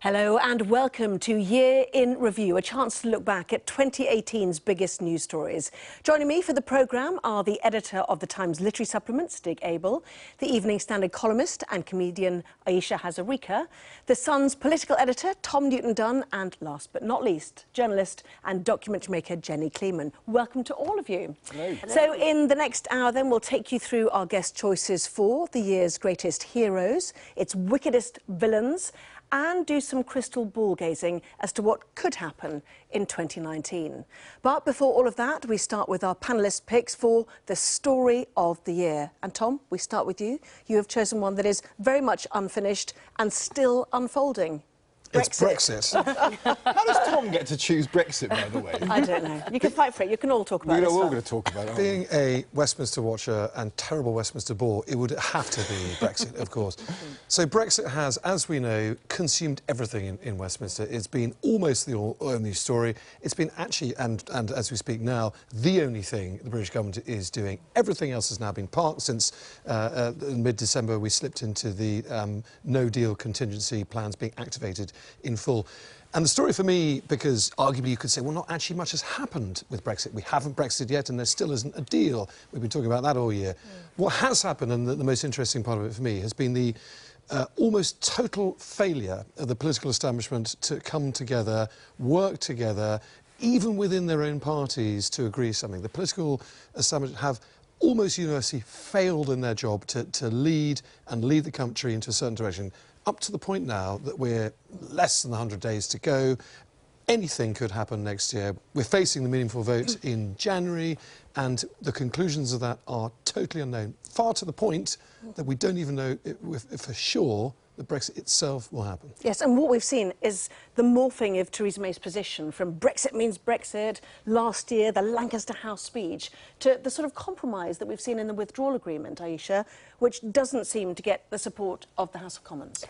Hello and welcome to Year in Review, a chance to look back at 2018's biggest news stories. Joining me for the programme are the editor of the Times Literary Supplement, Stig Abel, the Evening Standard columnist and comedian Ayesha Hazarika, the Sun's political editor Tom Newton-Dunn, and last but not least, journalist and documentary maker Jenny Kleeman. Welcome to all of you. Hello. So in the next hour then we'll take you through our guest choices for the year's greatest heroes, its wickedest villains, and do some crystal ball gazing as to what could happen in 2019. But before all of that, we start with our panellist picks for the story of the year. And Tom, we start with you. You have chosen one that is very much unfinished and still unfolding. It's Brexit. How does Tom get to choose Brexit, by the way? I don't know. You can fight for it. You can all talk about it. We're all going to talk about it. Being a Westminster watcher and terrible Westminster bore, it would have to be Brexit, of course. So Brexit has, as we know, consumed everything in Westminster. It's been almost the only story. It's been actually, and as we speak now, the only thing the British government is doing. Everything else has now been parked since mid-December. We slipped into the no-deal contingency plans being activated in full. And the story for me, because arguably you could say, well, not actually much has happened with Brexit. We haven't Brexited yet, and there still isn't a deal. We've been talking about that all year. What has happened, and the most interesting part of it for me, has been the almost total failure of the political establishment to come together, work together, even within their own parties, to agree something. The political establishment have almost universally failed in their job to lead the country into a certain direction, up to the point now that we're less than 100 days to go. Anything could happen next year. We're facing the meaningful vote in January, and the conclusions of that are totally unknown, far to the point that we don't even know if for sure that Brexit itself will happen. Yes, and what we've seen is the morphing of Theresa May's position from Brexit means Brexit, last year, the Lancaster House speech, to the sort of compromise that we've seen in the withdrawal agreement, Ayesha, which doesn't seem to get the support of the House of Commons.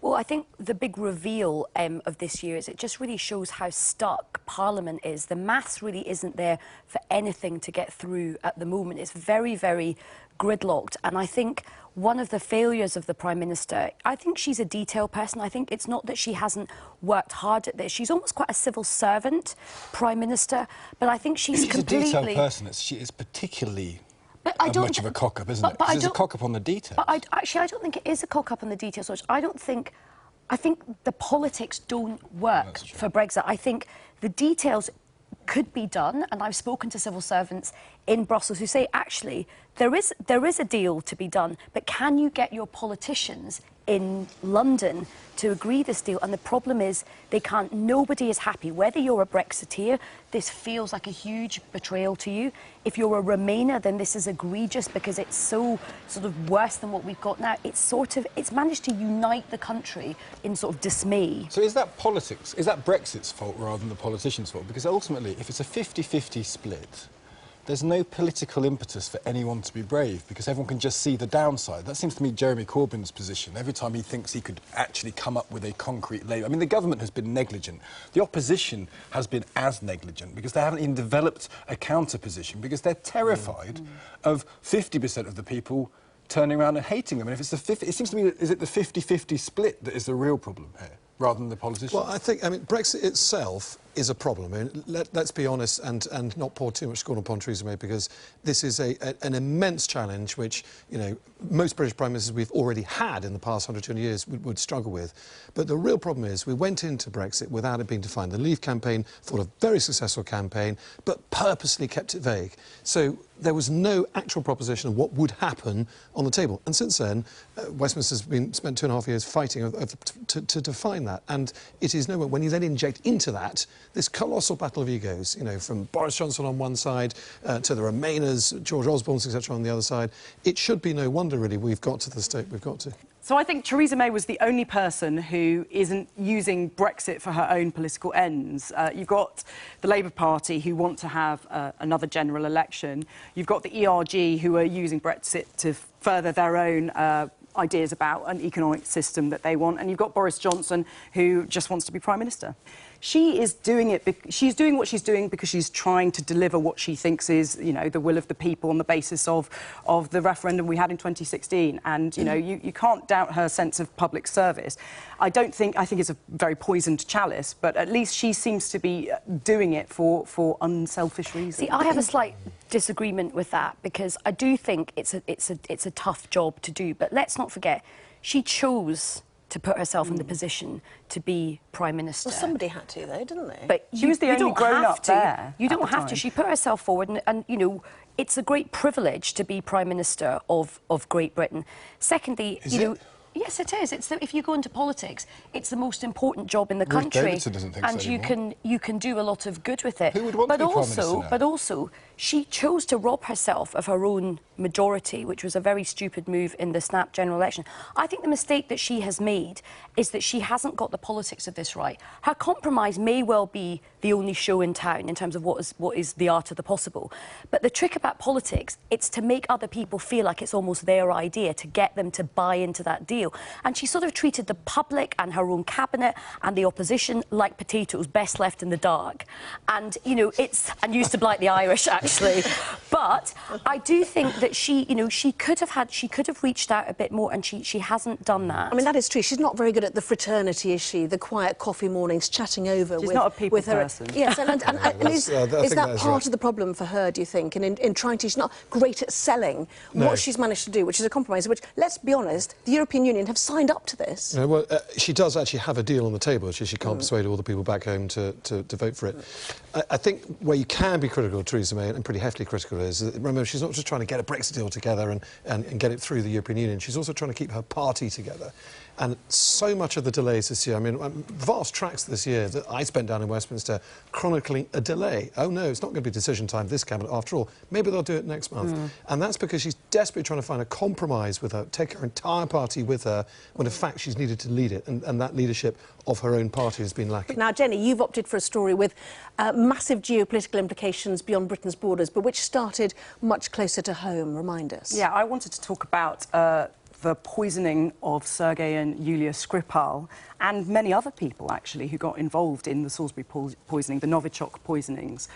Well, I think the big reveal of this year is it just really shows how stuck Parliament is. The maths really isn't there for anything to get through at the moment. It's very, very gridlocked. And I think one of the failures of the Prime Minister, I think she's a detail person. I think it's not that she hasn't worked hard at this. She's almost quite a civil servant Prime Minister, but I think she's completely... She's a detail person. She is particularly... much of a cock-up, isn't it? It's a cock-up on the details. But I don't think it is a cock-up on the details. I think the politics don't work for Brexit. I think the details could be done, and I've spoken to civil servants in Brussels who say, actually, there is a deal to be done, but can you get your politicians in London to agree this deal? And the problem is they can't. Nobody is happy. Whether you're a Brexiteer, this feels like a huge betrayal to you. If you're a Remainer, then this is egregious because it's so sort of worse than what we've got now. It's managed to unite the country in sort of dismay. So is that politics? Is that Brexit's fault rather than the politicians' fault? Because ultimately, if it's a 50-50 split, there's no political impetus for anyone to be brave because everyone can just see the downside. That seems to me Jeremy Corbyn's position. Every time he thinks he could actually come up with a concrete label. I mean, the government has been negligent. The opposition has been as negligent because they haven't even developed a counter-position because they're terrified of 50% of the people turning around and hating them. And if it's it seems to me, is it the 50-50 split that is the real problem here, rather than the politicians? Well, I mean, Brexit itself is a problem. I mean, let's be honest and not pour too much scorn upon Theresa May, because this is an immense challenge which, you know, most British Prime Ministers we've already had in the past 120 years would struggle with. But the real problem is we went into Brexit without it being defined. The Leave campaign fought a very successful campaign, but purposely kept it vague. So there was no actual proposition of what would happen on the table. And since then, Westminster's spent 2.5 years fighting to define that. And it is nowhere, when you then inject into that this colossal battle of egos, you know, from Boris Johnson on one side to the Remainers, George Osborne, etc. on the other side, it should be no wonder, really, we've got to the state we've got to. So I think Theresa May was the only person who isn't using Brexit for her own political ends. You've got the Labour Party, who want to have another general election. You've got the ERG, who are using Brexit to further their own ideas about an economic system that they want. And you've got Boris Johnson, who just wants to be Prime Minister. she is doing it. She's doing what she's doing because she's trying to deliver what she thinks is, you know, the will of the people on the basis of the referendum we had in 2016. And, you know, you can't doubt her sense of public service. I think it's a very poisoned chalice, but at least she seems to be doing it for unselfish reasons. See, I have a slight disagreement with that, because I do think it's a tough job to do. But let's not forget, she chose to put herself in the position to be Prime Minister. Well, somebody had to, though, didn't they? But she was the only grown-up there. You don't have to. She put herself forward, and you know, it's a great privilege to be Prime Minister of Great Britain. Secondly, Is it? Yes, it is. If you go into politics, it's the most important job in the Ruth country, Davidson doesn't think and so you can do a lot of good with it. Who would want to be Prime Minister now? But also, she chose to rob herself of her own majority, which was a very stupid move in the snap general election. I think the mistake that she has made is that she hasn't got the politics of this right. Her compromise may well be the only show in town in terms of what is the art of the possible. But the trick about politics, it's to make other people feel like it's almost their idea, to get them to buy into that deal. And she sort of treated the public and her own cabinet and the opposition like potatoes, best left in the dark. And, you know, and used to blight the Irish, actually. But I do think that she could have reached out a bit more, and she hasn't done that. I mean, that is true. She's not very good at the fraternity, is she? The quiet coffee mornings, chatting over She's with... not a people with her. person. Yes, and is that part right. of the problem for her, do you think? And in trying to... She's not great at selling what she's managed to do, which is a compromise, which, let's be honest, the European Union have signed up to this. No, well, she does actually have a deal on the table. She can't persuade all the people back home to vote for it. I think where you can be critical of Theresa May, and pretty heftily critical, is that, remember, she's not just trying to get a Brexit deal together and get it through the European Union. She's also trying to keep her party together. And so much of the delays this year, I mean, vast tracks this year that I spent down in Westminster chronicling a delay. Oh, no, it's not going to be decision time this cabinet after all. Maybe they'll do it next month. And that's because she's desperately trying to find a compromise with her, take her entire party with her, when in fact she's needed to lead it. And that leadership of her own party has been lacking. Now, Jenny, you've opted for a story with massive geopolitical implications beyond Britain's borders, but which started much closer to home. Remind us. Yeah, I wanted to talk about the poisoning of Sergei and Yulia Skripal and many other people, actually, who got involved in the Salisbury poisoning, the Novichok poisonings,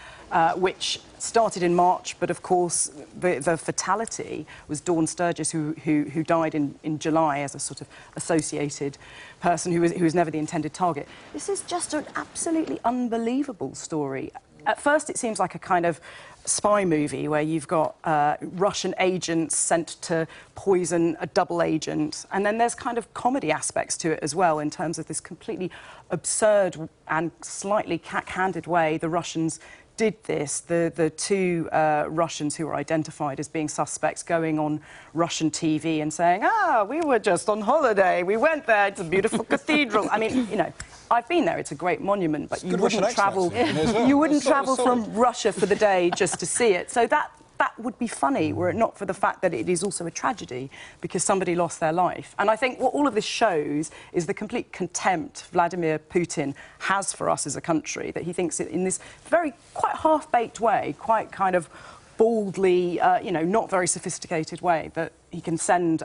which started in March, but of course the fatality was Dawn Sturgis, who died in July as a sort of associated person who was never the intended target. This is just an absolutely unbelievable story. At first, it seems like a kind of spy movie where you've got Russian agents sent to poison a double agent, and then there's kind of comedy aspects to it as well in terms of this completely absurd and slightly cack-handed way the Russians did this. The two Russians who were identified as being suspects going on Russian TV and saying, we were just on holiday, we went there, it's a beautiful cathedral. I mean, you know, I've been there, it's a great monument, but you wouldn't travel from Russia for the day just to see it. So that would be funny were it not for the fact that it is also a tragedy because somebody lost their life. And I think what all of this shows is the complete contempt Vladimir Putin has for us as a country, that he thinks it in this very quite half-baked way, quite kind of baldly, you know, not very sophisticated way, that he can send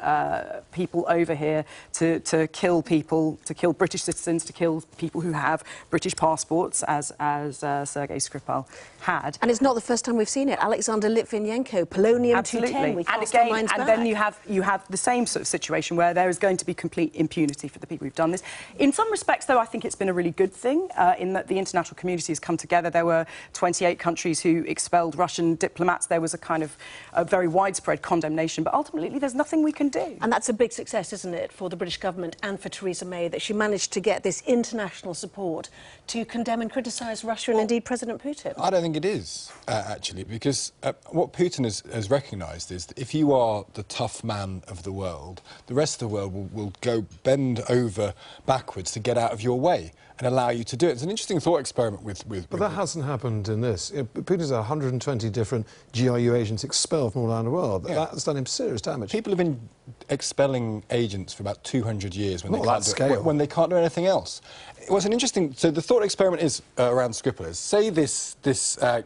people over here to kill people, to kill British citizens, to kill people who have British passports, as Sergei Skripal had. And it's not the first time we've seen it. Alexander Litvinenko, polonium-210, we cast our minds back. And then you have the same sort of situation where there is going to be complete impunity for the people who've done this. In some respects, though, I think it's been a really good thing in that the international community has come together. There were 28 countries who expelled Russian diplomats. There was a kind of a very widespread condemnation, but ultimately there's nothing we can do. And that's a big success, isn't it, for the British government and for Theresa May, that she managed to get this international support to condemn and criticise Russia and indeed President Putin. I don't think it is, actually, because what Putin has recognised is that if you are the tough man of the world, the rest of the world will go bend over backwards to get out of your way and allow you to do it. It's an interesting thought experiment But that hasn't happened in this. Putin's had 120 different GRU agents expelled from all around the world. Yeah. That's done him serious damage. People have been expelling agents for about 200 years when they can't do anything else. It was an interesting... So the thought experiment is around Skripal is, say this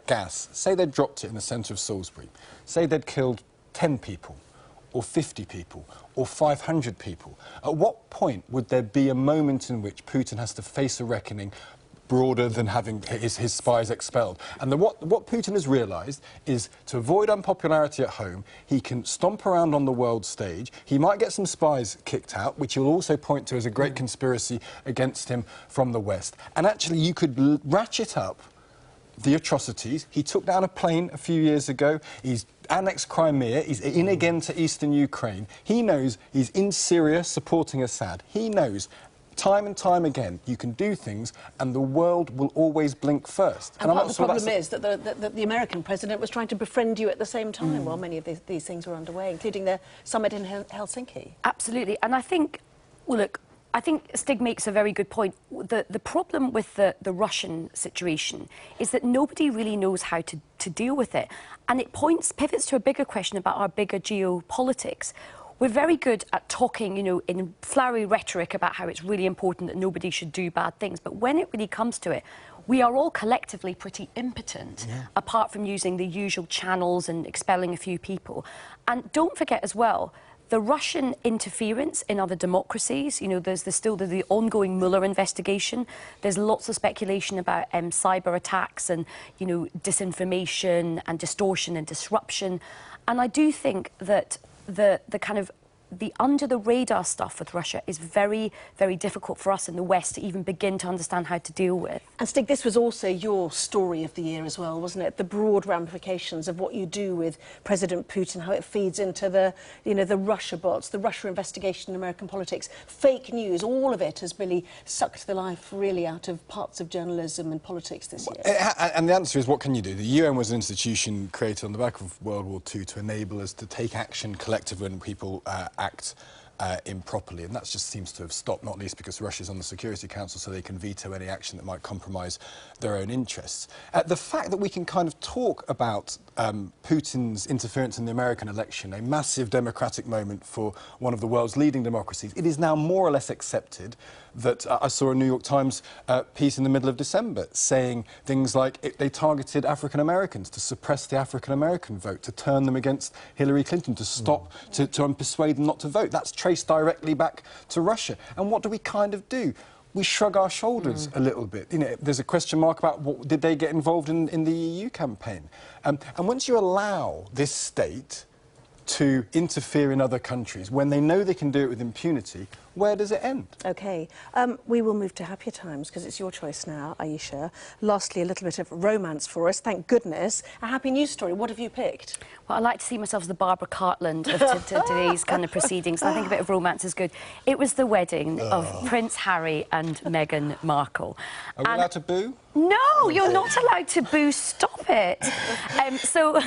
gas, say they'd dropped it in the centre of Salisbury, say they'd killed 10 people, or 50 people, or 500 people. At what point would there be a moment in which Putin has to face a reckoning, broader than having his spies expelled. And what Putin has realised is to avoid unpopularity at home, he can stomp around on the world stage. He might get some spies kicked out, which he'll also point to as a great conspiracy against him from the West. And actually, you could ratchet up the atrocities. He took down a plane a few years ago. He's annexed Crimea. He's in again to eastern Ukraine. He knows he's in Syria supporting Assad. He knows time and time again, you can do things and the world will always blink first. And part of the problem is that the American president was trying to befriend you at the same time while many of these things were underway, including the summit in Helsinki. Absolutely. And I think, well, look, I think Stig makes a very good point. The problem with the Russian situation is that nobody really knows how to deal with it. And it pivots to a bigger question about our bigger geopolitics. We're very good at talking, you know, in flowery rhetoric about how it's really important that nobody should do bad things. But when it really comes to it, we are all collectively pretty impotent, apart from using the usual channels and expelling a few people. And don't forget as well, the Russian interference in other democracies, you know, there's still the ongoing Mueller investigation. There's lots of speculation about cyber attacks and, you know, disinformation and distortion and disruption. And I do think that the kind of the under-the-radar stuff with Russia is very, very difficult for us in the West to even begin to understand how to deal with. And Stig, this was also your story of the year as well, wasn't it? The broad ramifications of what you do with President Putin, how it feeds into the, you know, the Russia bots, the Russia investigation in American politics, fake news, all of it has really sucked the life really out of parts of journalism and politics this year. And the answer is, what can you do? The UN was an institution created on the back of World War II to enable us to take action collectively when people act improperly, and that just seems to have stopped, not least because Russia's on the Security Council, so they can veto any action that might compromise their own interests. The fact that we can kind of talk about Putin's interference in the American election, a massive democratic moment for one of the world's leading democracies, it is now more or less accepted that I saw a New York Times piece in the middle of December saying things like they targeted African Americans to suppress the African American vote, to turn them against Hillary Clinton, to stop, to persuade them not to vote. That's traced directly back to Russia. And what do we kind of do? We shrug our shoulders a little bit. You know, there's a question mark about did they get involved in the EU campaign? And once you allow this state to interfere in other countries, when they know they can do it with impunity, where does it end? OK. We will move to happier times, because it's your choice now, Aisha. Lastly, a little bit of romance for us, thank goodness. A happy news story. What have you picked? Well, I like to see myself as the Barbara Cartland of today's kind of proceedings. I think a bit of romance is good. It was the wedding of Prince Harry and Meghan Markle. Are we allowed to boo? No, you're not allowed to boo. Stop it. So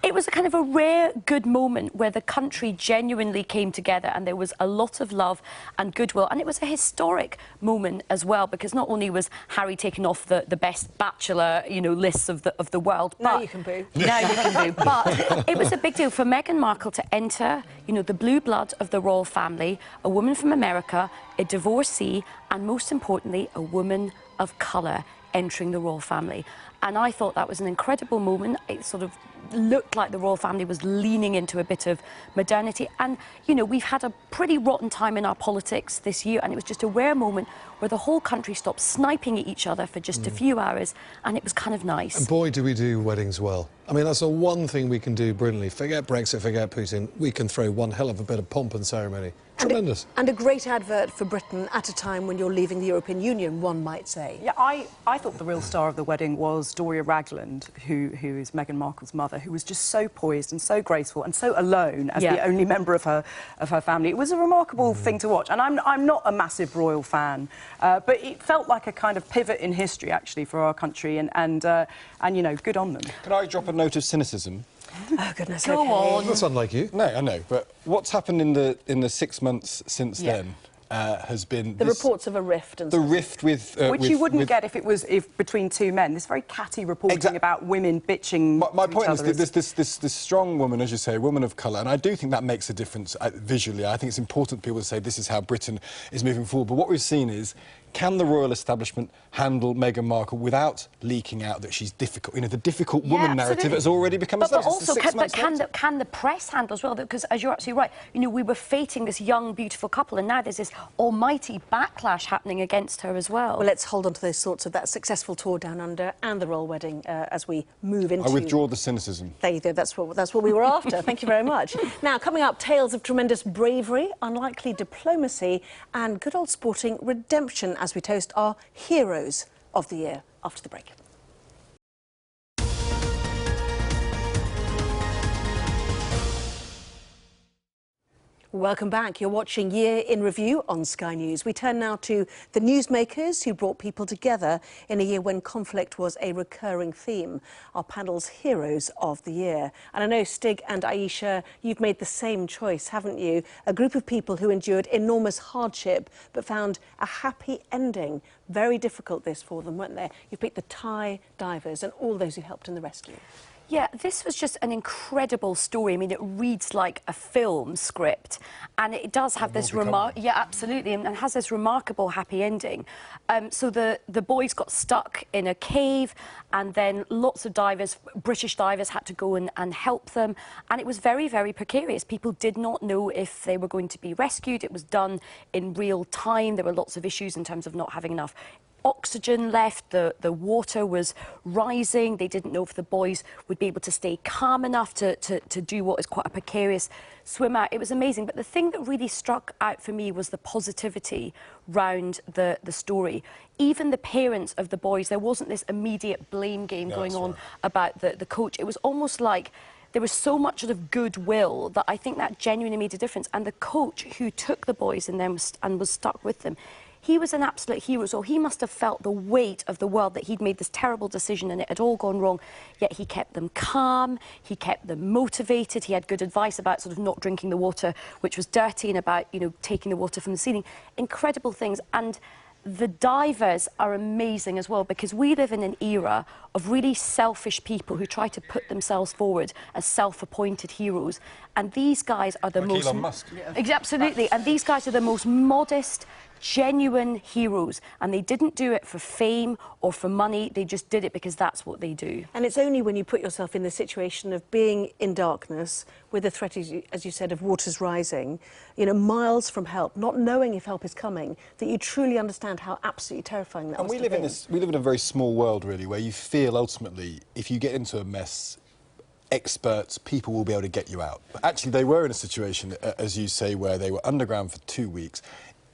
it was a kind of a rare, good moment where the country genuinely came together and there was a lot of love and goodwill. And it was a historic moment as well, because not only was Harry taken off the best bachelor, you know, lists of the world, but now you can boo. Now you can boo. But it was a big deal for Meghan Markle to enter, you know, the blue blood of the royal family, a woman from America, a divorcee, and most importantly, a woman of colour entering the royal family. And I thought that was an incredible moment. It sort of looked like the royal family was leaning into a bit of modernity. And, you know, we've had a pretty rotten time in our politics this year, and it was just a rare moment where the whole country stopped sniping at each other for just a few hours, and it was kind of nice. And boy, do we do weddings well. I mean, that's the one thing we can do brilliantly. Forget Brexit, forget Putin. We can throw one hell of a bit of pomp and ceremony. Tremendous. And a great advert for Britain at a time when you're leaving the European Union, one might say. Yeah, I thought the real star of the wedding was Doria Ragland, who is Meghan Markle's mother, who was just so poised and so graceful and so alone as the only member of her family. It was a remarkable thing to watch, and I'm not a massive royal fan, but it felt like a kind of pivot in history actually for our country, and you know, good on them. Can I drop a note of cynicism? Oh, goodness, Go on. That's unlike you. No, I know, but what's happened in the 6 months since then has been the reports of a rift and the rift with which you wouldn't get if it was between two men. This very catty reporting about women bitching. My to point each other is this strong woman, as you say, a woman of colour, and I do think that makes a difference visually. I think it's important for people to say this is how Britain is moving forward. But what we've seen is Can the royal establishment handle Meghan Markle without leaking out that she's difficult? You know, the difficult woman narrative has already become but established. also, can the press handle as well? Because, as you're absolutely right, you know, we were fating this young, beautiful couple, and now there's this almighty backlash happening against her as well. Well, let's hold on to those thoughts of that successful tour down under and the royal wedding as we move into... I withdraw the cynicism. There you go, that's what we were after. Thank you very much. Now, coming up, tales of tremendous bravery, unlikely diplomacy and good old sporting redemption as we toast our heroes of the year after the break. Welcome back. You're watching Year in Review on Sky News. We turn now to the newsmakers who brought people together in a year when conflict was a recurring theme. Our panel's Heroes of the Year. And I know, Stig and Aisha, you've made the same choice, haven't you? A group of people who endured enormous hardship but found a happy ending. Very difficult this for them, weren't they? You picked the Thai divers and all those who helped in the rescue. Yeah, this was just an incredible story. I mean, it reads like a film script, and it does have this yeah, absolutely, and has this remarkable happy ending. So the boys got stuck in a cave, and then lots of divers, British divers, had to go and help them, and it was very, very precarious. People did not know if they were going to be rescued. It was done in real time. There were lots of issues in terms of not having enough oxygen left, the water was rising. They didn't know if the boys would be able to stay calm enough to do what is quite a precarious swim out. It was amazing, but the thing that really struck out for me was the positivity round the story. Even the parents of the boys, there wasn't this immediate blame game going on about the coach. It was almost like there was so much sort of goodwill that I think that genuinely made a difference. And the coach who took the boys and was stuck with them, he was an absolute hero, so he must have felt the weight of the world that he'd made this terrible decision and it had all gone wrong, yet he kept them calm, he kept them motivated, he had good advice about sort of not drinking the water which was dirty and about, you know, taking the water from the ceiling. Incredible things. And the divers are amazing as well, because we live in an era of really selfish people who try to put themselves forward as self-appointed heroes. And these guys are the most... Elon Musk. Absolutely. And these guys are the most modest, genuine heroes, and they didn't do it for fame or for money. They just did it because that's what they do. And it's only when you put yourself in the situation of being in darkness with the threat, as you said, of waters rising, you know, miles from help, not knowing if help is coming, that you truly understand how absolutely terrifying that and must we have been. we live in a very small world, really, where you feel ultimately if you get into a mess, experts, people will be able to get you out. But actually, they were in a situation, as you say, where they were underground for 2 weeks.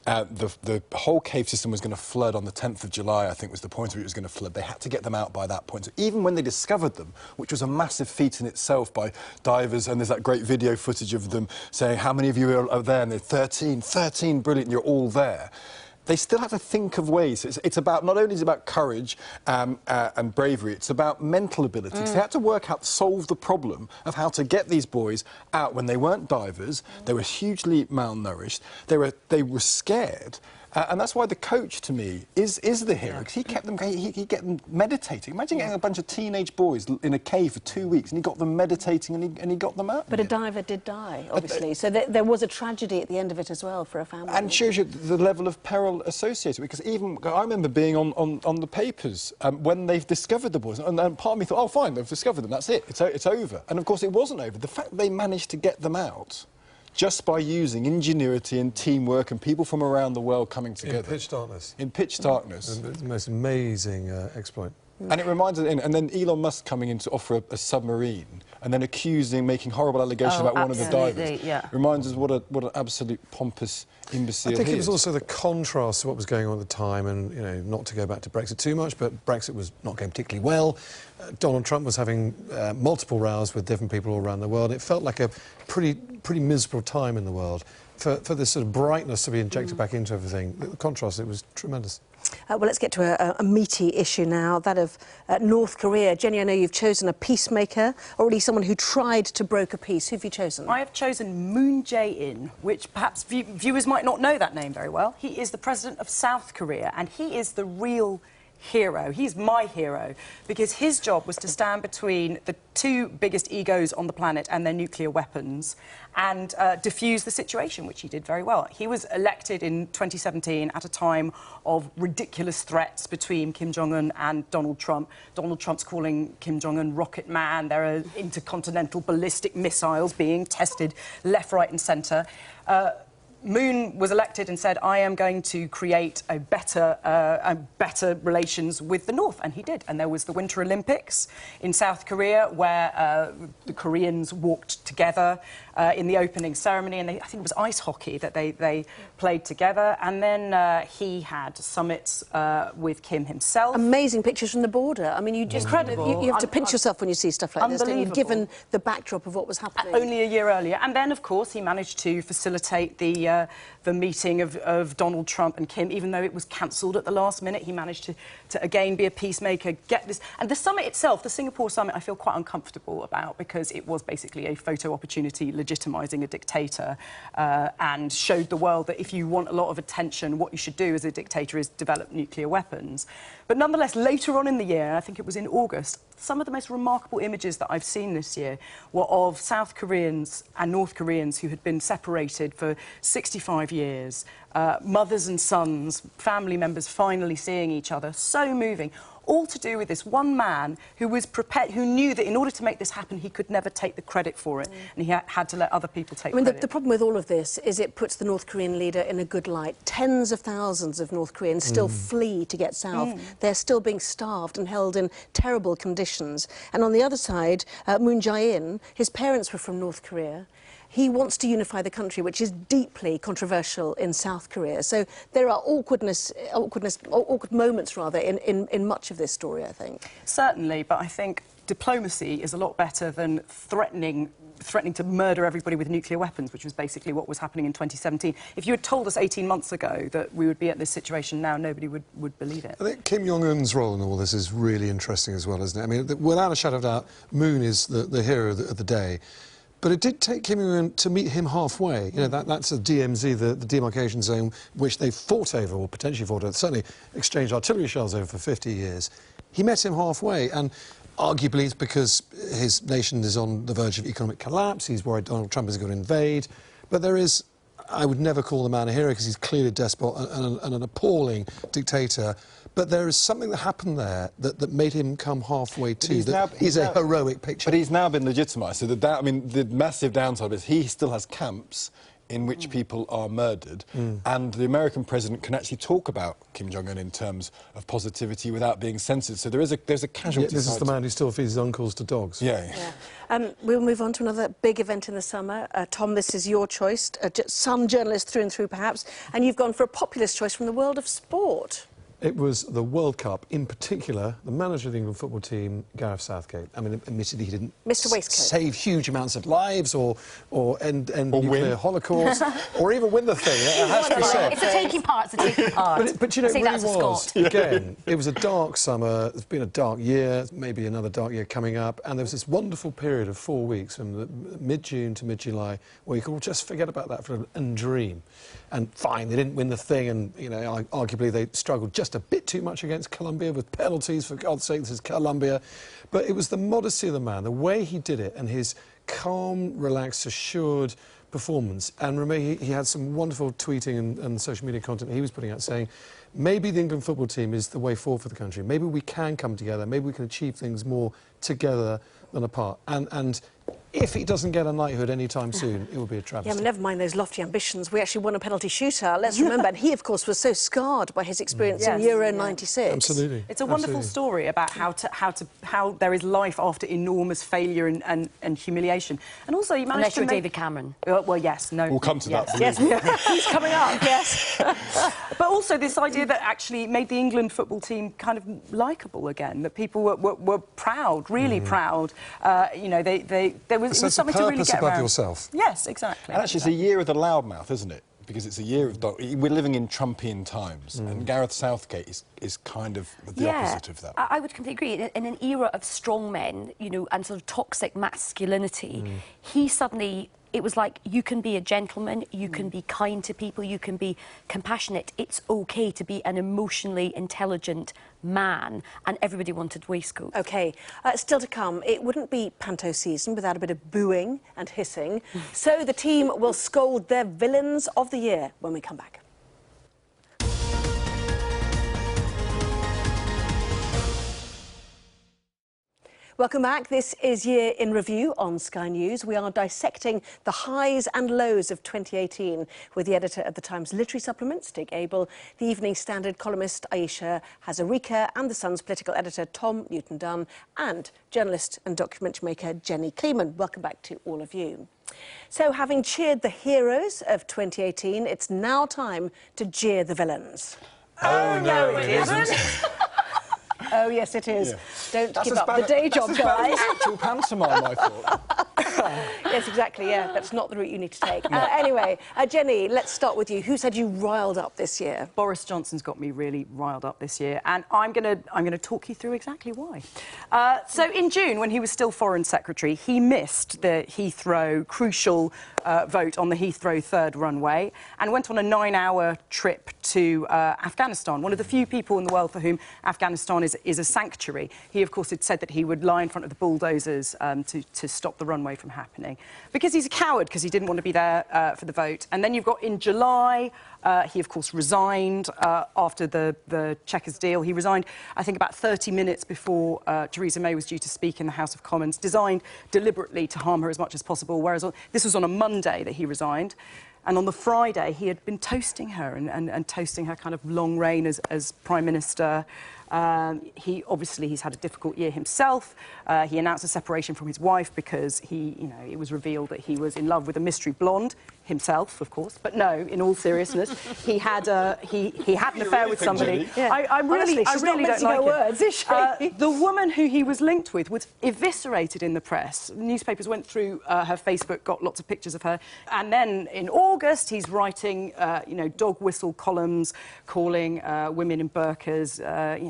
The whole cave system was going to flood on the 10th of July, I think was the point at which it was going to flood. They had to get them out by that point. So even when they discovered them, which was a massive feat in itself by divers, and there's that great video footage of them saying, how many of you are there? And they're 13, brilliant, you're all there. They still have to think of ways. It's about, not only is it about courage and bravery, it's about mental ability. So they had to work out, solve the problem of how to get these boys out when they weren't divers, they were hugely malnourished, they were scared. And that's why the coach, to me, is the hero, because he kept them, he kept them meditating. Imagine getting a bunch of teenage boys in a cave for 2 weeks, and he got them meditating, and he got them out. But a diver did die, obviously, so there was a tragedy at the end of it as well for a family. And shows you the level of peril associated, because even, I remember being on the papers when they've discovered the boys, and part of me thought, oh, fine, they've discovered them, that's it, it's over. And, of course, it wasn't over. The fact that they managed to get them out just by using ingenuity and teamwork and people from around the world coming together. In pitch darkness. In pitch darkness. The most amazing exploit. And it reminds us, and then Elon Musk coming in to offer a submarine, and then making horrible allegations about one of the divers. Yeah. Reminds us what an absolute pompous imbecile I think he it was is. also the contrast to what was going on at the time, and, you know, not to go back to Brexit too much, but Brexit was not going particularly well. Donald Trump was having multiple rows with different people all around the world. It felt like a pretty miserable time in the world. For this sort of brightness to be injected back into everything, the contrast, it was tremendous. Well, let's get to a meaty issue now, that of North Korea. Jenny, I know you've chosen a peacemaker, or really someone who tried to broker peace. Who have you chosen? I have chosen Moon Jae-in, which perhaps viewers might not know that name very well. He is the president of South Korea, and he is the real hero. He's my hero because his job was to stand between the two biggest egos on the planet and their nuclear weapons and diffuse the situation, which he did very well. He was elected in 2017 at a time of ridiculous threats between Kim Jong-un and Donald Trump. Donald Trump's calling Kim Jong-un Rocket Man. There are intercontinental ballistic missiles being tested left, right and centre. Moon was elected and said, I am going to create a better relations with the North, and he did. And there was the Winter Olympics in South Korea where the Koreans walked together in the opening ceremony, and I think it was ice hockey that they played together. And then he had summits with Kim himself. Amazing pictures from the border. I mean, you just you have to pinch yourself when you see stuff like this, don't you, given the backdrop of what was happening. Only a year earlier. And then, of course, he managed to facilitate the meeting of Donald Trump and Kim, even though it was cancelled at the last minute. He managed to again be a peacemaker, get this. And the summit itself, the Singapore summit, I feel quite uncomfortable about because it was basically a photo opportunity legitimising a dictator and showed the world that if you want a lot of attention, what you should do as a dictator is develop nuclear weapons. But nonetheless, later on in the year, I think it was in August, some of the most remarkable images that I've seen this year were of South Koreans and North Koreans who had been separated for 65 years, mothers and sons, family members finally seeing each other. So moving. All to do with this one man who was prepared, who knew that in order to make this happen, he could never take the credit for it, and he had to let other people take credit. The problem with all of this is it puts the North Korean leader in a good light. Tens of thousands of North Koreans still flee to get south. They're still being starved and held in terrible conditions. And on the other side, Moon Jae-in, his parents were from North Korea. He wants to unify the country, which is deeply controversial in South Korea. So there are awkward moments, rather, in much of this story, I think. Certainly, but I think diplomacy is a lot better than threatening to murder everybody with nuclear weapons, which was basically what was happening in 2017. If you had told us 18 months ago that we would be at this situation now, nobody would believe it. I think Kim Jong-un's role in all this is really interesting as well, isn't it? I mean, without a shadow of doubt, Moon is the hero of the day. But it did take Kim Jong-un to meet him halfway. You know, that's the DMZ, the demarcation zone, which they fought over, or potentially fought over, certainly exchanged artillery shells over for 50 years. He met him halfway, and arguably it's because his nation is on the verge of economic collapse. He's worried Donald Trump is going to invade. But there is, I would never call the man a hero because he's clearly a despot and an appalling dictator. But there is something that happened there that made him come halfway too. He's a heroic picture. But he's now been legitimised. So the massive downside is he still has camps in which people are murdered, and the American president can actually talk about Kim Jong-un in terms of positivity without being censored. So there's a casualty. Yeah, this is the man who still feeds his uncles to dogs. Yeah. We'll move on to another big event in the summer. Tom, this is your choice, Sun journalist through and through, perhaps, and you've gone for a populist choice from the world of sport. It was the World Cup, in particular, the manager of the England football team, Gareth Southgate. I mean, admittedly, he didn't save huge amounts of lives or end nuclear holocaust or even win the thing. It has to be said. It's a taking part, But you know, it really was. Again, it was a dark summer. It's been a dark year, maybe another dark year coming up. And there was this wonderful period of 4 weeks from mid-June to mid-July where you could just forget about that and dream. And fine, they didn't win the thing, and you know, arguably they struggled just a bit too much against Colombia with penalties. For God's sake, this is Colombia. But it was the modesty of the man, the way he did it, and his calm, relaxed, assured performance. And remember, he had some wonderful tweeting and social media content he was putting out saying, maybe the England football team is the way forward for the country. Maybe we can come together. Maybe we can achieve things more together than apart. And if he doesn't get a knighthood anytime soon, it will be a travesty. Yeah, but never mind those lofty ambitions. We actually won a penalty shootout, let's remember. And he, of course, was so scarred by his experience in Euro '96. Absolutely. It's a wonderful story about how there is life after enormous failure and humiliation. And also, you managed to make... David Cameron. Well, yes, no. We'll come to that. Yes, he's coming up, yes. But also this idea that actually made the England football team kind of likeable again, that people were proud, really proud. You know, there was something to really get around. Yourself. Yes, exactly. And actually, it's a year of the loudmouth, isn't it? Because it's a year of... We're living in Trumpian times, and Gareth Southgate is kind of the opposite of that. I would completely agree. In an era of strong men, you know, and sort of toxic masculinity, he suddenly it was like, you can be a gentleman, you can be kind to people, you can be compassionate. It's okay to be an emotionally intelligent man, and everybody wanted waistcoats. OK, still to come, it wouldn't be panto season without a bit of booing and hissing. So the team will scold their villains of the year when we come back. Welcome back. This is Year in Review on Sky News. We are dissecting the highs and lows of 2018 with the editor of the Times Literary Supplement, Stig Abel, the Evening Standard columnist Aisha Hazarika, and the Sun's political editor Tom Newton-Dunn, and journalist and documentary maker Jenny Kleeman. Welcome back to all of you. So, having cheered the heroes of 2018, it's now time to jeer the villains. Oh, no, it isn't. Oh, yes, it is. Yeah. Don't That's give as up bad the day job, that's as bad guys. as actual pantomime, I thought. Yes, exactly, yeah. That's not the route you need to take. Anyway, Jenny, let's start with you. Who's had you riled up this year? Boris Johnson's got me really riled up this year, and I'm gonna talk you through exactly why. So in June, when he was still Foreign Secretary, he missed the Heathrow crucial vote on the Heathrow third runway and went on a 9-hour trip to Afghanistan, one of the few people in the world for whom Afghanistan is a sanctuary. He, of course, had said that he would lie in front of the bulldozers to stop the runway from happening, because he's a coward, because he didn't want to be there for the vote. And then you've got in July, he, of course, resigned after the Chequers deal. He resigned, I think, about 30 minutes before Theresa May was due to speak in the House of Commons, designed deliberately to harm her as much as possible, whereas this was on a Monday that he resigned. And on the Friday, he had been toasting her and toasting her kind of long reign as Prime Minister. He's had a difficult year himself. He announced a separation from his wife because it was revealed that he was in love with a mystery blonde himself, of course. But no, in all seriousness, he had an affair with somebody. Yeah. I really don't like it. Words, is she? The woman who he was linked with was eviscerated in the press. Newspapers went through her Facebook, got lots of pictures of her, and then in August he's writing, dog whistle columns, calling women in burqas,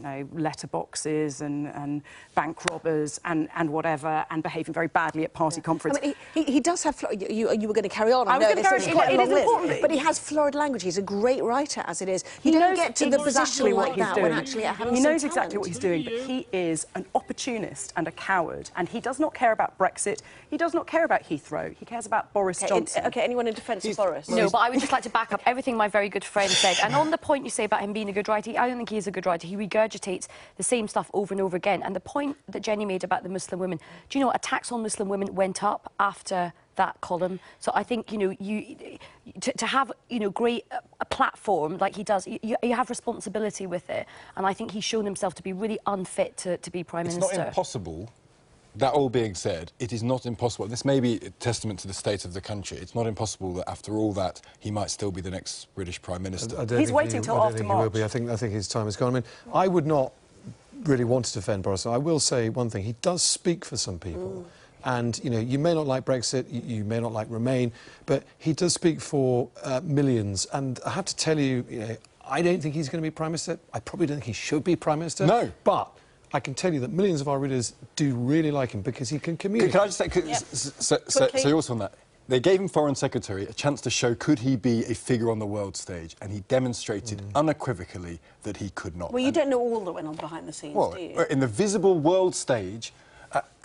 letterboxes and bank robbers and whatever, and behaving very badly at party conference. I mean, he does have... You were going to carry on. I was going to carry on. Quite a long list, important. but he has florid language. He's a great writer, as it is. He You don't knows get to the position exactly what like he's that doing. when actually having He some knows exactly talent. what he's doing, but he is an opportunist and a coward, and he does not care about Brexit. He does not care about Heathrow. He cares about Boris Johnson. Anyone in defence of Boris? No, but I would just like to back up everything my very good friend said. And on the point you say about him being a good writer, I don't think he is a good writer. He regurgitates the same stuff over and over again. And the point that Jenny made about the Muslim women, do you know, attacks on Muslim women went up after that column. So I think, to have, great a platform like he does, you have responsibility with it. And I think he's shown himself to be really unfit to be Prime Minister. It's not impossible. That all being said, it is not impossible. This may be a testament to the state of the country. It's not impossible that after all that, he might still be the next British Prime Minister. He's waiting till after March. I think his time is gone. I mean, I would not really want to defend Boris. I will say one thing. He does speak for some people. And, you may not like Brexit, you may not like Remain, but he does speak for millions. And I have to tell you, I don't think he's going to be Prime Minister. I probably don't think he should be Prime Minister. No. But I can tell you that millions of our readers do really like him because he can communicate. Can I just say, so you're also on that. They gave him Foreign Secretary a chance to show could he be a figure on the world stage, and he demonstrated unequivocally that he could not. Well, you don't know all that went on behind the scenes, do you? In the visible world stage,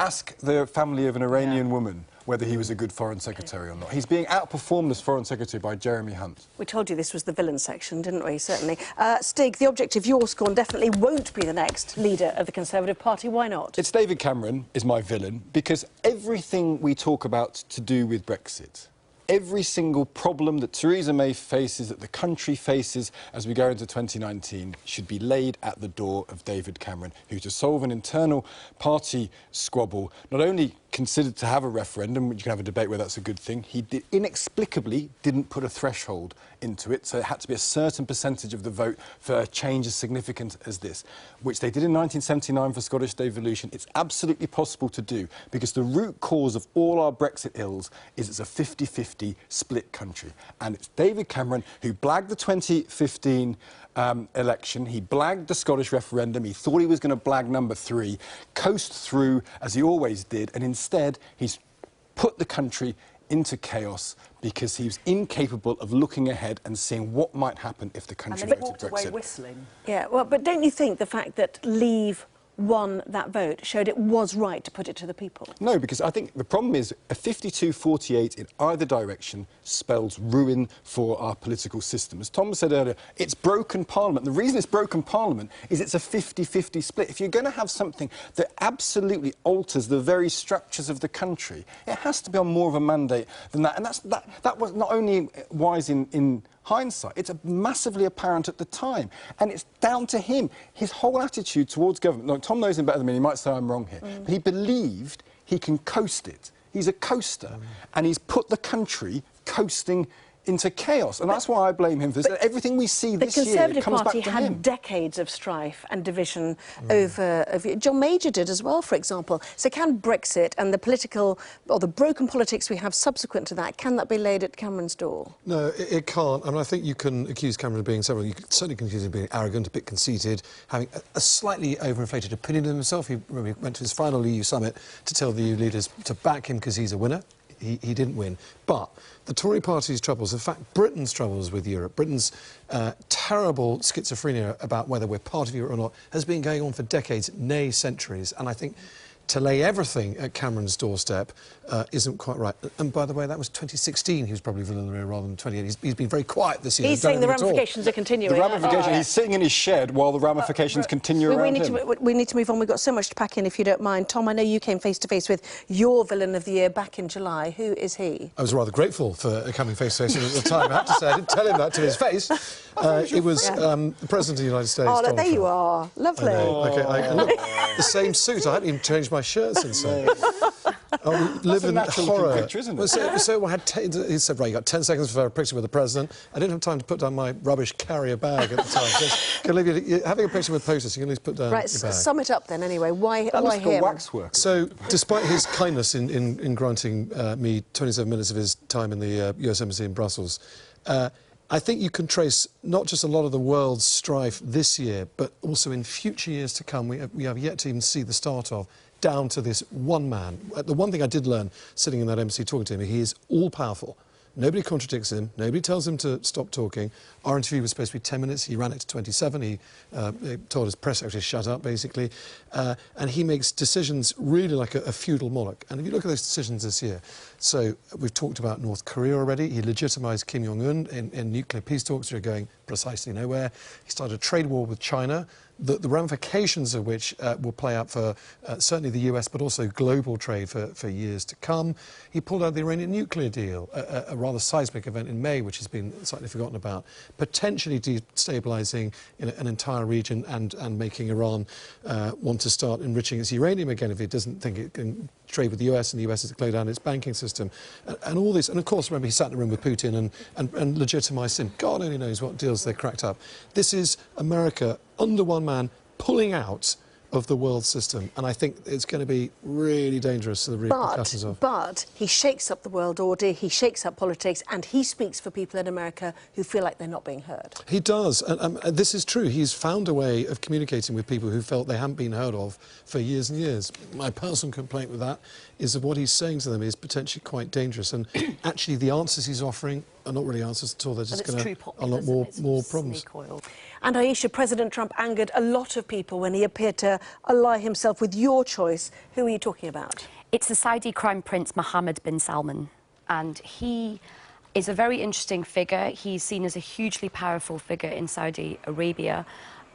ask the family of an Iranian woman whether he was a good Foreign Secretary or not. He's being outperformed as Foreign Secretary by Jeremy Hunt. We told you this was the villain section, didn't we? Certainly. Stig, the object of your scorn definitely won't be the next leader of the Conservative Party. Why not? It's David Cameron is my villain, because everything we talk about to do with Brexit, every single problem that Theresa May faces, that the country faces as we go into 2019, should be laid at the door of David Cameron, who, to solve an internal party squabble, not only considered to have a referendum, which you can have a debate whether that's a good thing, he inexplicably didn't put a threshold into it, so it had to be a certain percentage of the vote for a change as significant as this, which they did in 1979 for Scottish devolution. It's absolutely possible to do, because the root cause of all our Brexit ills is it's a 50-50 split country. And it's David Cameron who blagged the 2015 election, he blagged the Scottish referendum, he thought he was going to blag number 3, coast through, as he always did, and instead he's put the country into chaos because he was incapable of looking ahead and seeing what might happen if the And country then he voted walked away Brexit. whistling. Yeah, well, but don't you think the fact that Leave won that vote showed it was right to put it to the people? No, because I think the problem is a 52-48 in either direction spells ruin for our political system. As Tom said earlier, it's broken Parliament. The reason it's broken Parliament is it's a 50-50 split. If you're going to have something that absolutely alters the very structures of the country, it has to be on more of a mandate than that. And that was not only wise in hindsight, it's massively apparent at the time. And it's down to him. His whole attitude towards government... No, Tom knows him better than me, he might say I'm wrong here, but he believed he can coast it. He's a coaster, and he's put the country coasting into chaos, and that's why I blame him for this. Everything we see this year comes back to him. The Conservative Party had decades of strife and division over... John Major did as well, for example. So can Brexit and the political, or the broken politics we have subsequent to that, can that be laid at Cameron's door? No, it can't. I mean, I think you can accuse Cameron of being several. You certainly can accuse him of being arrogant, a bit conceited, having a slightly overinflated opinion of himself. He went to his final EU summit to tell the EU leaders to back him because he's a winner. He didn't win. But the Tory party's troubles, in fact, Britain's troubles with Europe, Britain's terrible schizophrenia about whether we're part of Europe or not, has been going on for decades, nay, centuries. And I think to lay everything at Cameron's doorstep isn't quite right. And by the way, that was 2016 he was probably villain in the rear rather than 28. He's been very quiet this year. He's saying the ramifications are continuing. The ramifications, he's sitting in his shed while the ramifications continue around him. We need to move on. We've got so much to pack in, if you don't mind. Tom, I know you came face-to-face with your villain of the year back in July. Who is he? I was rather grateful for coming face-to-face with him at the time. I have to say, I didn't tell him that to his face. It was the President of the United States, Oh, Donald there Trump. you are. Lovely. And look, the same suit. I hadn't even changed my shirt since then. We live in horror. Picture, isn't it? So I had he said, right, you got 10 seconds for a picture with the President. I didn't have time to put down my rubbish carrier bag at the time. So, Olivia, having a picture with posters, you can at least put down your bag. Sum it up then, anyway. Why like him? Waxwork. So, despite his kindness in granting me 27 minutes of his time in the US Embassy in Brussels, I think you can trace not just a lot of the world's strife this year, but also in future years to come, we have yet to even see the start of, down to this one man. The one thing I did learn sitting in that embassy talking to him, he is all-powerful. Nobody contradicts him. Nobody tells him to stop talking. Our interview was supposed to be 10 minutes. He ran it to 27. He told his press secretary to shut up, basically. And he makes decisions really like a feudal monarch. And if you look at those decisions this year, so we've talked about North Korea already. He legitimised Kim Jong-un in nuclear peace talks that are going precisely nowhere. He started a trade war with China, the ramifications of which will play out for certainly the US, but also global trade for years to come. He pulled out the Iranian nuclear deal, a rather seismic event in May, which has been slightly forgotten about, potentially destabilising an entire region and making Iran want to start enriching its uranium again if it doesn't think it can trade with the US, and the US has to close down its banking system. And all this, and of course, remember, he sat in the room with Putin and legitimised him. God only knows what deals they cracked up. This is America, under one man, pulling out of the world system, and I think it's going to be really dangerous to the repercussions of. But he shakes up the world order, he shakes up politics, and he speaks for people in America who feel like they're not being heard. He does, and this is true. He's found a way of communicating with people who felt they haven't been heard of for years and years. My personal complaint with that is that what he's saying to them is potentially quite dangerous, and actually the answers he's offering are not really answers at all. They're just going to unlock more problems. And Aisha, President Trump angered a lot of people when he appeared to ally himself with your choice. Who are you talking about? It's the Saudi Crown Prince Mohammed bin Salman, and he is a very interesting figure. He's seen as a hugely powerful figure in Saudi Arabia.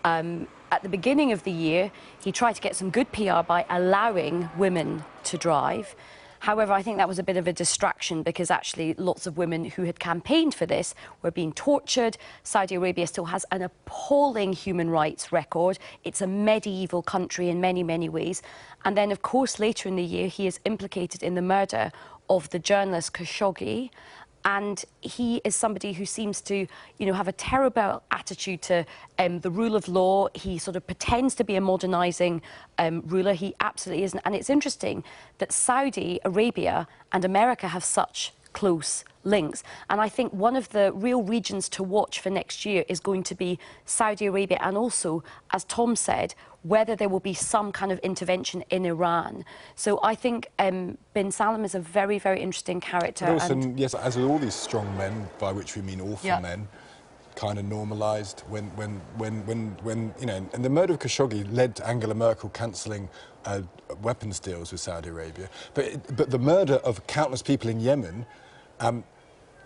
At the beginning of the year, he tried to get some good PR by allowing women to drive. However, I think that was a bit of a distraction because actually lots of women who had campaigned for this were being tortured. Saudi Arabia still has an appalling human rights record. It's a medieval country in many, many ways. And then, of course, later in the year, he is implicated in the murder of the journalist Khashoggi. And he is somebody who seems to, you know, have a terrible attitude to the rule of law. He sort of pretends to be a modernising ruler. He absolutely isn't. And it's interesting that Saudi Arabia and America have such close links. And I think one of the real regions to watch for next year is going to be Saudi Arabia and also, as Tom said, whether there will be some kind of intervention in Iran. So I think bin Salman is a very, very interesting character. But also, yes, as with all these strong men, by which we mean awful men, kind of normalised when you know, and the murder of Khashoggi led to Angela Merkel cancelling weapons deals with Saudi Arabia. But the murder of countless people in Yemen,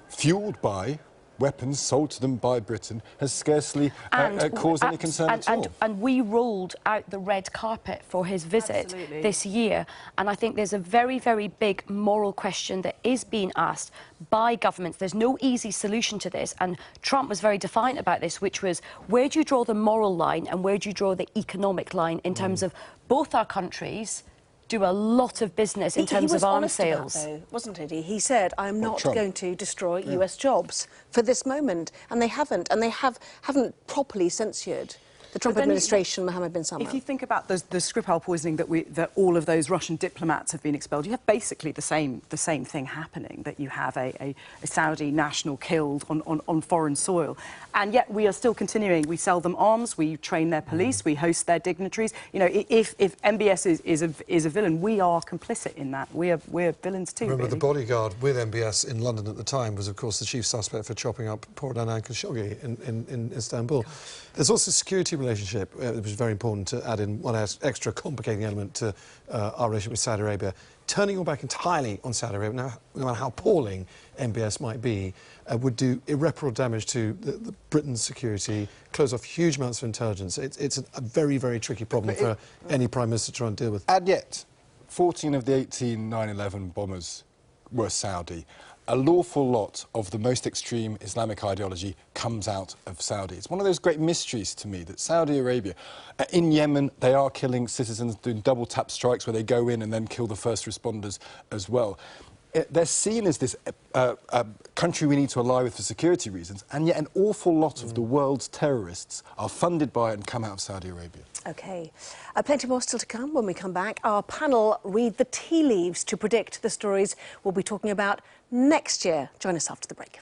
fuelled by weapons sold to them by Britain, has scarcely caused any concern at all. And we rolled out the red carpet for his visit this year. And I think there's a very, very big moral question that is being asked by governments. There's no easy solution to this. And Trump was very defiant about this, which was, where do you draw the moral line and where do you draw the economic line in terms of both our countries do a lot of business in terms of arms sales. He was honest about, though, wasn't it? He said, I'm not going to destroy US jobs for this moment. And they haven't. And they haven't properly censured the Trump administration, Mohammed bin Salman. If you think about the Skripal poisoning that all of those Russian diplomats have been expelled, you have basically the same thing happening, that you have a Saudi national killed on foreign soil. And yet we are still continuing. We sell them arms, we train their police, we host their dignitaries. You know, if MBS is a villain, we are complicit in that. We're villains too. Remember, really. the bodyguard with MBS in London at the time was, of course, the chief suspect for chopping up poor Adnan Khashoggi in Istanbul. There's also a security relationship, which is very important to add in one extra complicating element to our relationship with Saudi Arabia. Turning your back entirely on Saudi Arabia, no matter how appalling MBS might be, would do irreparable damage to Britain's security, close off huge amounts of intelligence. It's a very, very tricky problem for any Prime Minister to try and deal with. And yet, 14 of the 18 9/11 bombers were Saudi. A lawful lot of the most extreme Islamic ideology comes out of Saudi. It's one of those great mysteries to me that Saudi Arabia, in Yemen, they are killing citizens, doing double tap strikes where they go in and then kill the first responders as well. They're seen as this country we need to ally with for security reasons, and yet an awful lot of the world's terrorists are funded by it and come out of Saudi Arabia. OK. Plenty more still to come when we come back. Our panel read the tea leaves to predict the stories we'll be talking about next year. Join us after the break.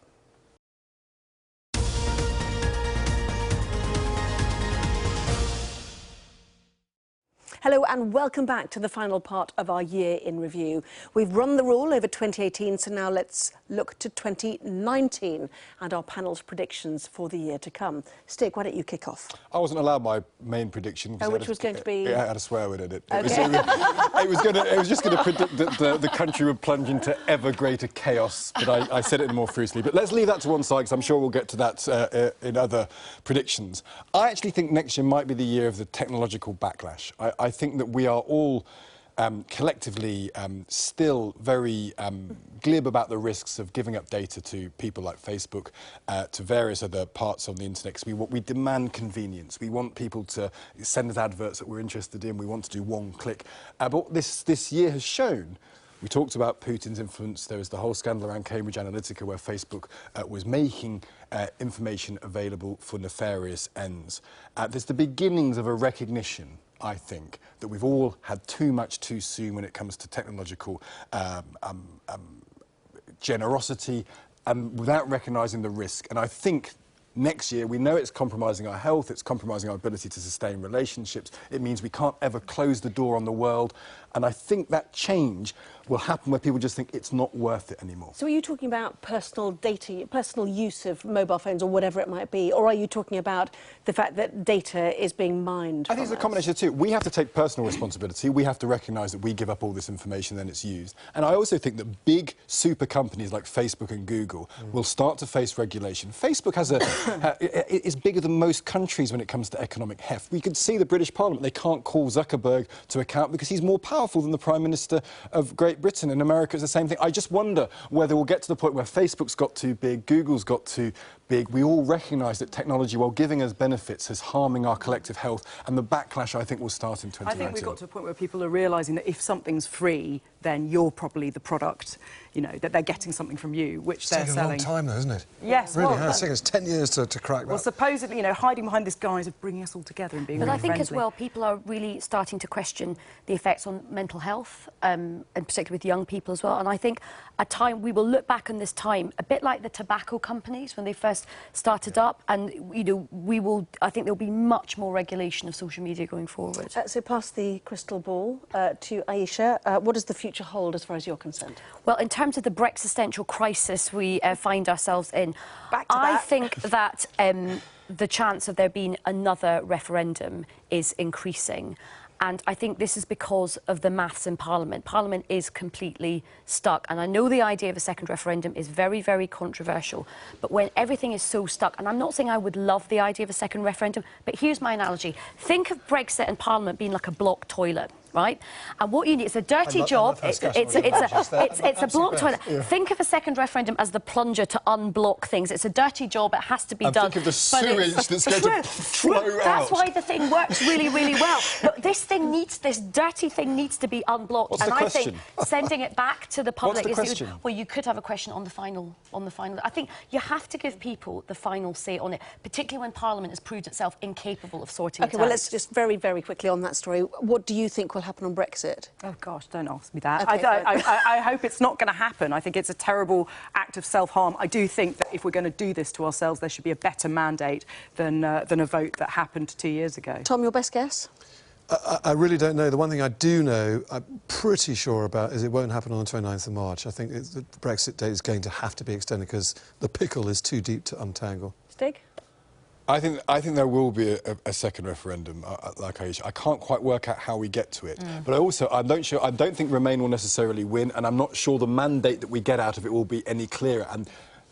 Hello and welcome back to the final part of our year in review. We've run the rule over 2018, so now let's look to 2019 and our panel's predictions for the year to come. Stick, why don't you kick off? I wasn't allowed my main prediction. Which was going to be? It had a swear word in it. Okay. It was just going to predict that the country would plunge into ever greater chaos, but I said it more fiercely. But let's leave that to one side, because I'm sure we'll get to that in other predictions. I actually think next year might be the year of the technological backlash. I think that we are all collectively still very glib about the risks of giving up data to people like Facebook, to various other parts of the internet, because we demand convenience. We want people to send us adverts that we're interested in. We want to do one click. But what this year has shown, we talked about Putin's influence. There was the whole scandal around Cambridge Analytica where Facebook was making information available for nefarious ends. There's the beginnings of a recognition, I think, that we've all had too much too soon when it comes to technological generosity without recognising the risk. And I think next year, we know it's compromising our health, it's compromising our ability to sustain relationships. It means we can't ever close the door on the world. And I think that change will happen where people just think it's not worth it anymore. So are you talking about personal data, personal use of mobile phones or whatever it might be, or are you talking about the fact that data is being mined? I think it's a combination of the two. We have to take personal responsibility. We have to recognise that we give up all this information, then it's used. And I also think that big super companies like Facebook and Google will start to face regulation. Facebook has is bigger than most countries when it comes to economic heft. We could see the British Parliament. They can't call Zuckerberg to account because he's more powerful than the Prime Minister of Great Britain. In America, it's the same thing. I just wonder whether we'll get to the point where Facebook's got too big, Google's got too big. We all recognise that technology, while giving us benefits, is harming our collective health, and the backlash, I think, will start in 2019. I think we've got to a point where people are realising that if something's free, then you're probably the product, you know, that they're getting something from you, which they're It's taken a long selling. time, though, isn't it? Yes, Really well, has. It's taken us 10 years to crack that. Well, supposedly, you know, hiding behind this guise of bringing us all together and being But really I think friendly. as well, people are really starting to question the effects on mental health, and particularly with young people as well. And I think we will look back on this time a bit like the tobacco companies when they first started up, and you know, I think there'll be much more regulation of social media going forward. So pass the crystal ball to Aisha. What does the future hold as far as you're concerned? Well, in terms of the existential crisis we find ourselves in, Back to I that. think that the chance of there being another referendum is increasing. And I think this is because of the maths in Parliament. Parliament is completely stuck. And I know the idea of a second referendum is very, very controversial. But when everything is so stuck, and I'm not saying I would love the idea of a second referendum, but here's my analogy. Think of Brexit and Parliament being like a block toilet, right? And what you need is a dirty job. It's a block toilet. Yeah. Think of a second referendum as the plunger to unblock things. It's a dirty job. It has to be And done. think of the sewage that's going to flow out. That's why the thing works really, really well. But this dirty thing needs to be unblocked. What's and the I question? think sending it back to the public What's the is question? well, you could have a question on the final. I think you have to give people the final say on it, particularly when Parliament has proved itself incapable of sorting it OK, well, out. let's just very, very quickly on that story. What do you think will happen on Brexit? Oh, gosh, don't ask me that. Okay, I hope it's not going to happen. I think it's a terrible act of self-harm. I do think that if we're going to do this to ourselves, there should be a better mandate than a vote that happened 2 years ago. Tom, your best guess? I really don't know. The one thing I do know, I'm pretty sure about, is it won't happen on the 29th of March. I think the Brexit date is going to have to be extended because the pickle is too deep to untangle. Stig? I think there will be a second referendum, like Aisha. I can't quite work out how we get to it. But I don't think Remain will necessarily win, and I'm not sure the mandate that we get out of it will be any clearer. And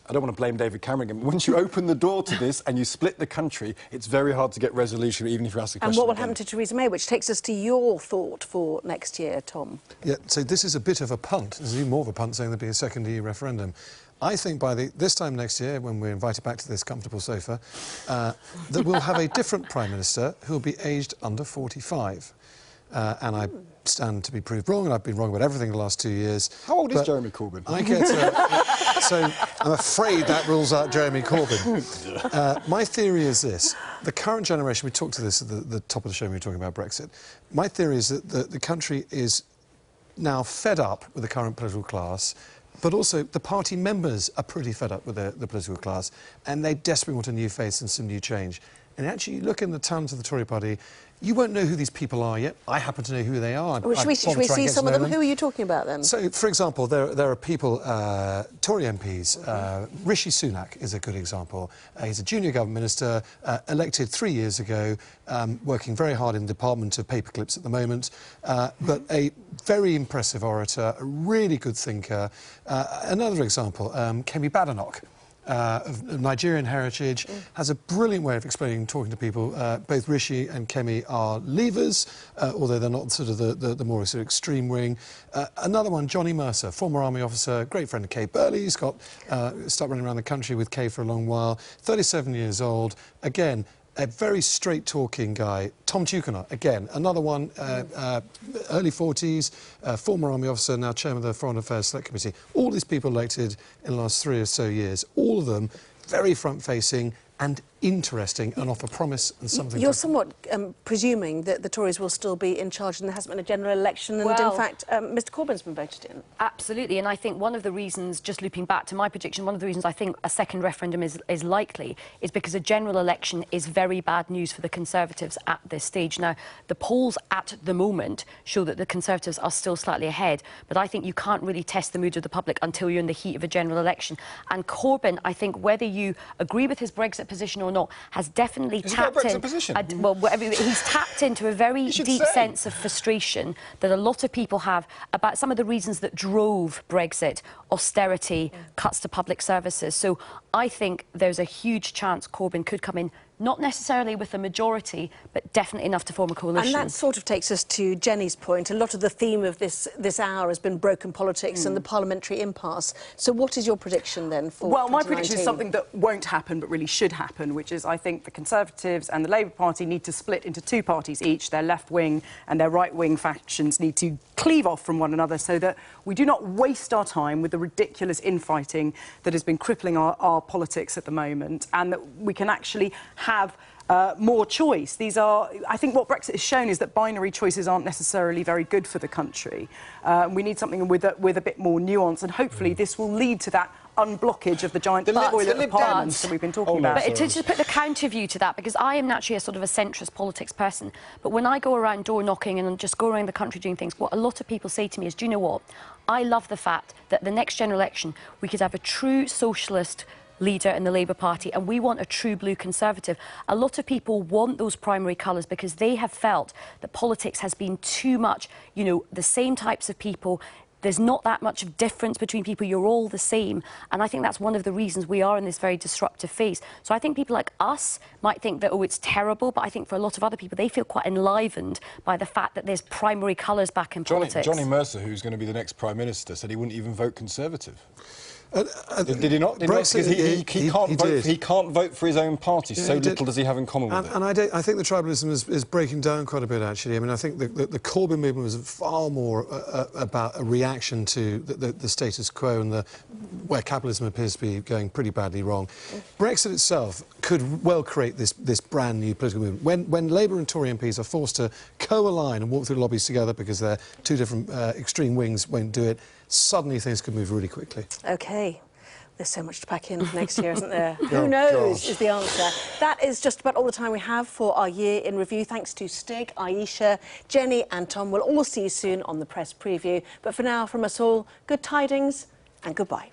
I don't want to blame David Cameron again, but once you open the door to this and you split the country, it's very hard to get resolution, even if you ask the question. And what will again. happen to Theresa May, which takes us to your thought for next year, Tom? Yeah, so this is a bit of a punt. This is even more of a punt saying there'll be a second EU referendum. I think by this time next year, when we're invited back to this comfortable sofa, that we'll have a different Prime Minister who'll be aged under 45. And I stand to be proved wrong, and I've been wrong about everything the last 2 years. How old is Jeremy Corbyn? I get so I'm afraid that rules out Jeremy Corbyn. My theory is this. The current generation, we talked to this at the top of the show when we were talking about Brexit. My theory is that the country is now fed up with the current political class, but also the party members are pretty fed up with the political class, and they desperately want a new face and some new change. And actually, you look in the talent of the Tory party, you won't know who these people are yet. I happen to know who they are. Should we see some of them? Who are you talking about then? So, for example, there are people, Tory MPs, Rishi Sunak is a good example. He's a junior government minister, elected 3 years ago, working very hard in the Department of Paperclips at the moment, but a very impressive orator, a really good thinker. Another example, Kemi Badenoch. Of Nigerian heritage, has a brilliant way of explaining, talking to people. Both Rishi and Kemi are leavers, although they're not sort of the more sort of extreme wing. Another one, Johnny Mercer, former army officer, great friend of Kay Burley. He's got started running around the country with Kay for a long while. 37 years old. Again, a very straight-talking guy. Tom Tucana, again, another one, early 40s, former army officer, now chairman of the Foreign Affairs Select Committee. All these people elected in the last 3 or so years, all of them very front-facing and interesting and offer promise and something. You're somewhat presuming that the Tories will still be in charge and there hasn't been a general election, and Well, in fact, Mr Corbyn's been voted in. Absolutely, and I think one of the reasons, just looping back to my prediction, one of the reasons I think a second referendum is likely is because a general election is very bad news for the Conservatives at this stage. Now, the polls at the moment show that the Conservatives are still slightly ahead, but I think you can't really test the mood of the public until you're in the heat of a general election. And Corbyn, I think, whether you agree with his Brexit position or not, has definitely tapped in. He's tapped into a very deep sense of frustration that a lot of people have about some of the reasons that drove Brexit: austerity, cuts to public services. So I think there's a huge chance Corbyn could come in not necessarily with a majority, but definitely enough to form a coalition. And that sort of takes us to Jenny's point. A lot of the theme of this hour has been broken politics and the parliamentary impasse. So what is your prediction then for Well, my 2019? prediction is something that won't happen but really should happen, which is I think the Conservatives and the Labour Party need to split into two parties each. Their left-wing and their right-wing factions need to cleave off from one another so that we do not waste our time with the ridiculous infighting that has been crippling our politics at the moment, and that we can actually have more choice. I think what Brexit has shown is that binary choices aren't necessarily very good for the country. We need something with a bit more nuance, and hopefully this will lead to that unblockage of the giant toilet of parliaments that we've been talking about. But to just put the counter view to that, because I am naturally a sort of a centrist politics person, but when I go around door knocking and just go around the country doing things, what a lot of people say to me is, do you know what? I love the fact that the next general election we could have a true socialist leader in the Labour Party, and we want a true blue Conservative. A lot of people want those primary colours because they have felt that politics has been too much, you know, the same types of people. There's not that much of difference between people. You're all the same. And I think that's one of the reasons we are in this very disruptive phase. So I think people like us might think that, oh, it's terrible, but I think for a lot of other people, they feel quite enlivened by the fact that there's primary colours back in politics. Johnny Mercer, who's going to be the next Prime Minister, said he wouldn't even vote Conservative. Did he not? Because he can't vote for his own party. Yeah, so little does he have in common with it. And I think the tribalism is breaking down quite a bit, actually. I mean, I think the Corbyn movement was far more about a reaction to the status quo and where capitalism appears to be going pretty badly wrong. Brexit itself could well create this brand new political movement. When Labour and Tory MPs are forced to co-align and walk through lobbies together because their two different extreme wings won't do it, suddenly things could move really quickly. OK. There's so much to pack in for next year, isn't there? Who knows is the answer. That is just about all the time we have for our year in review. Thanks to Stig, Aisha, Jenny and Tom. We'll all see you soon on the press preview. But for now, from us all, good tidings and goodbye.